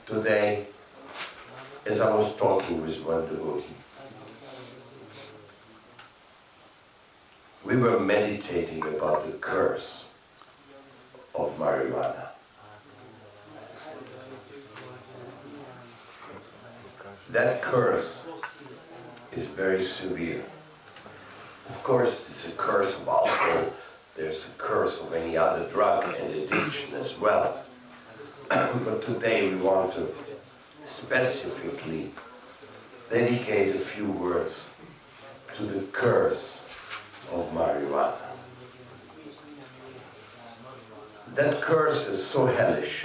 today, as I was talking with one devotee, we were meditating about the curse of marijuana. That curse is very severe. Of course, it's a curse of alcohol. There's the curse of any other drug and addiction as well. But today we want to specifically dedicate a few words to the curse of marijuana. That curse is so hellish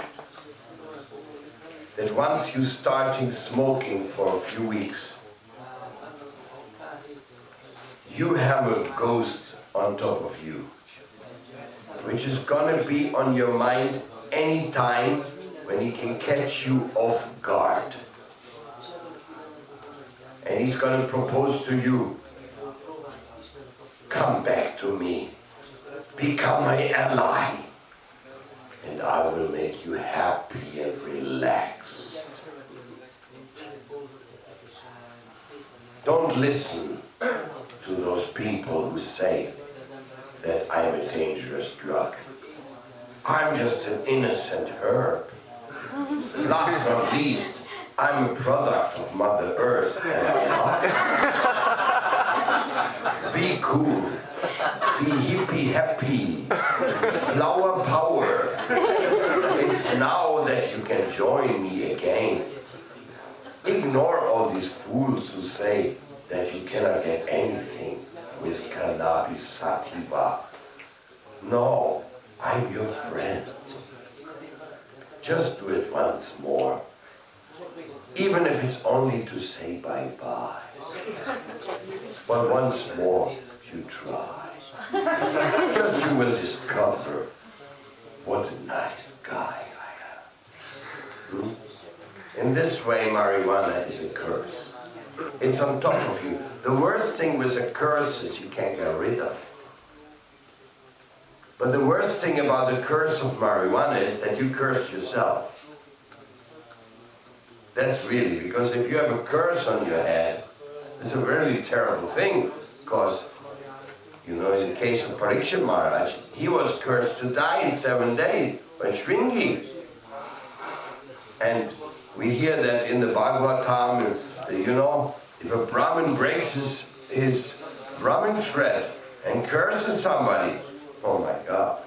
that once you starting smoking for a few weeks, you have a ghost on top of you, which is gonna be on your mind any time when he can catch you off guard. And he's gonna propose to you, come back to me, become my ally, and I will make you happy and relaxed. Don't listen to those people who say that I am a dangerous drug. I'm just an innocent herb. Last but not least, I'm a product of Mother Earth, am I not? Be cool, be hippie happy, flower power. It's now that you can join me again. Ignore all these fools who say that you cannot get anything with cannabis sativa. No, I'm your friend. Just do it once more, even if it's only to say bye-bye. But once more, you try. Just you will discover what a nice guy I am. In this way, marijuana is a curse. It's on top of you. The worst thing with a curse is you can't get rid of it. But the worst thing about the curse of marijuana is that you curse yourself. That's really, because if you have a curse on your head, it's a really terrible thing, because, you know, in the case of Gurumaharaj, he was cursed to die in 7 days by Shringi. And we hear that in the Bhagavatam, you know, if a Brahmin breaks his Brahmin thread and curses somebody, oh my God,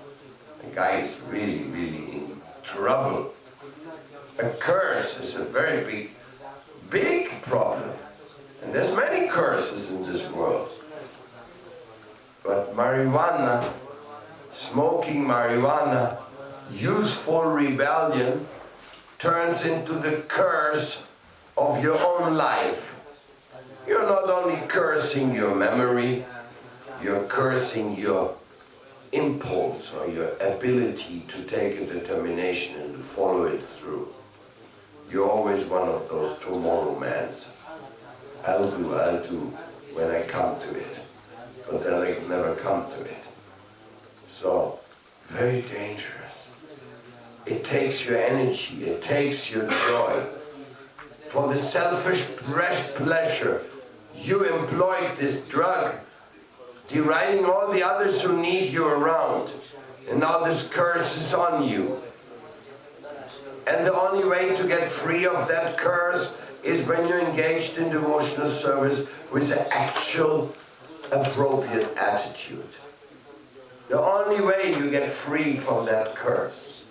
the guy is really, really in trouble. A curse is a very big problem. And there's many curses in this world. But marijuana, smoking marijuana, useful rebellion, turns into the curse of your own life. You're not only cursing your memory, you're cursing your impulse or your ability to take a determination and to follow it through. You're always one of those tomorrow mans. I'll do when I come to it. But then I never come to it. So, very dangerous. It takes your energy, it takes your joy. For the selfish pleasure, you employed this drug, deriding all the others who need you around. And now this curse is on you. And the only way to get free of that curse is when you're engaged in devotional service with an actual appropriate attitude. The only way you get free from that curse.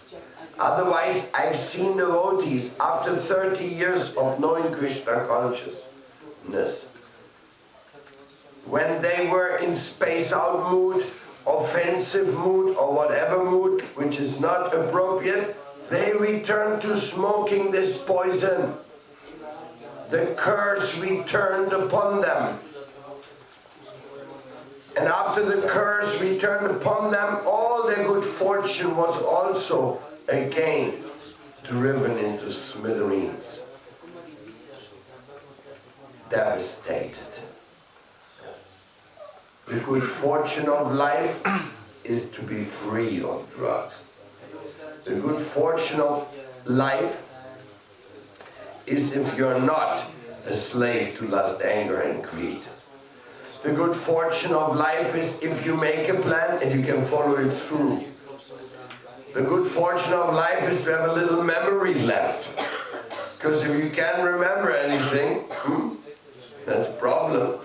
Otherwise, I've seen devotees after 30 years of knowing Krishna consciousness, when they were in space-out mood, offensive mood, or whatever mood, which is not appropriate, they return to smoking this poison. The curse returned upon them. And after the curse returned upon them, all their good fortune was also again driven into smithereens. Devastated. The good fortune of life is to be free of drugs. The good fortune of life is if you're not a slave to lust, anger, and greed. The good fortune of life is if you make a plan and you can follow it through. The good fortune of life is to have a little memory left. Because if you can't remember anything, that's a problem.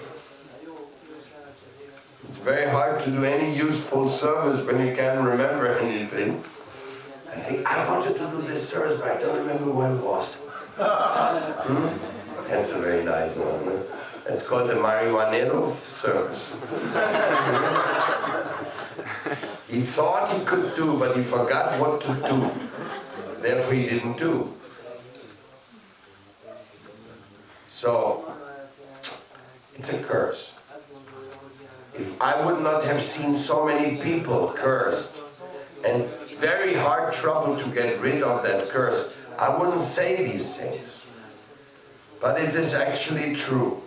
It's very hard to do any useful service when you can't remember anything. I think, I wanted to do this service, but I don't remember where it was. That's a very nice one. Huh? It's called the Marihuanero service. He thought he could do, but he forgot what to do. Therefore he didn't do. So, it's a curse. If I would not have seen so many people cursed, and very hard trouble to get rid of that curse, I wouldn't say these things. But it is actually true.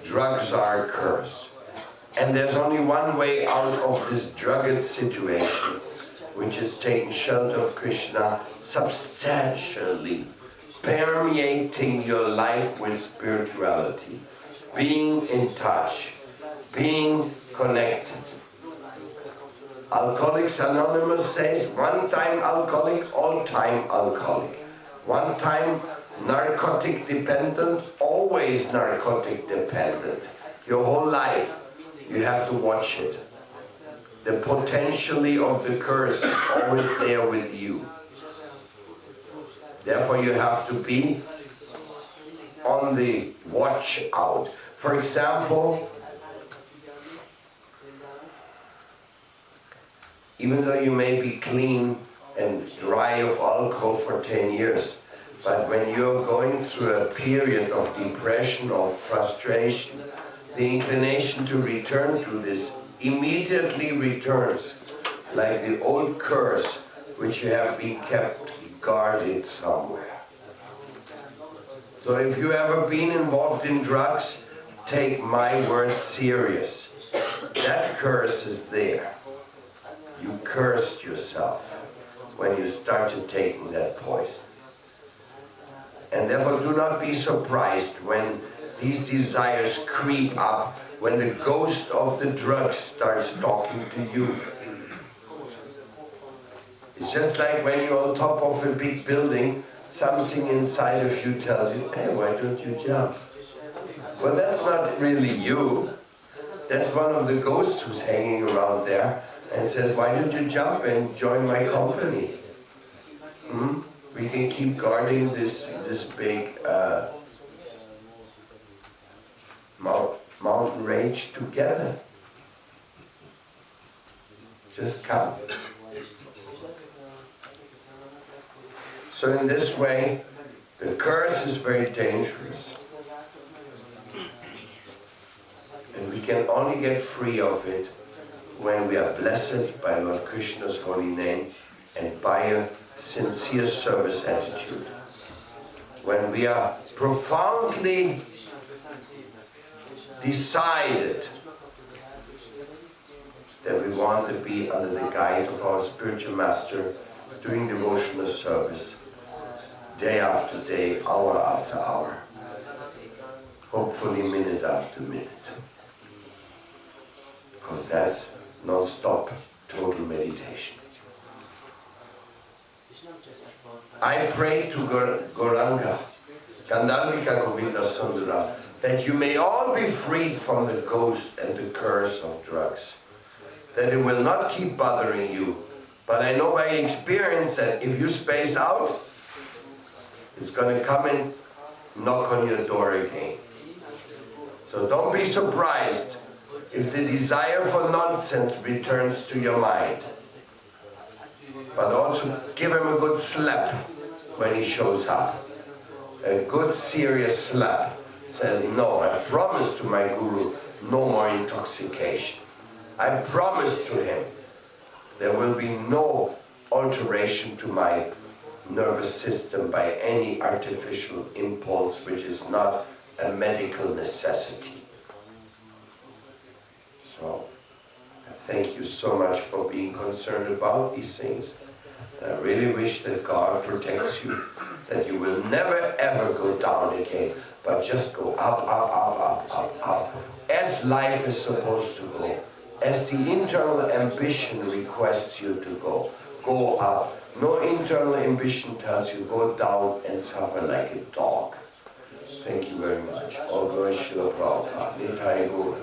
Drugs are a curse. And there's only one way out of this drugged situation, which is taking shelter of Krishna substantially, permeating your life with spirituality, being in touch, being connected. Alcoholics Anonymous says, one time alcoholic, all time alcoholic. One time narcotic dependent, always narcotic dependent. Your whole life, you have to watch it. The potentially of the curse is always there with you. Therefore you have to be on the watch out. For example, even though you may be clean and dry of alcohol for 10 years, but when you're going through a period of depression or frustration, the inclination to return to this immediately returns, like the old curse which you have been kept guarded somewhere. So if you ever been involved in drugs, take my word serious. That curse is there. You cursed yourself when you started taking that poison. And therefore do not be surprised when these desires creep up, when the ghost of the drugs starts talking to you. It's just like when you're on top of a big building, something inside of you tells you, hey, why don't you jump? Well, that's not really you. That's one of the ghosts who's hanging around there and says, why don't you jump and join my company? We can keep guarding this big mountain range together. Just come. So in this way, the curse is very dangerous. And we can only get free of it when we are blessed by Lord Krishna's holy name and by a sincere service attitude. When we are profoundly decided that we want to be under the guide of our spiritual master, doing devotional service, day after day, hour after hour, hopefully minute after minute. Because that's non-stop total meditation. I pray to Gauranga, Gandharvika Govinda Sundara, that you may all be freed from the ghost and the curse of drugs. That it will not keep bothering you. But I know by experience that if you space out, it's going to come and knock on your door again. So don't be surprised if the desire for nonsense returns to your mind. But also give him a good slap when he shows up. A good serious slap. Says, no, I promised to my guru no more intoxication. I promised to him there will be no alteration to my nervous system by any artificial impulse which is not a medical necessity. So, I thank you so much for being concerned about these things. I really wish that God protects you, that you will never ever go down again, but just go up, up, up, up, up, up, as life is supposed to go, as the internal ambition requests you to go. Go up. No internal ambition tells you go down and suffer like a dog. Thank you very much. All glory Srila Prabhupada. Nitai Gaur.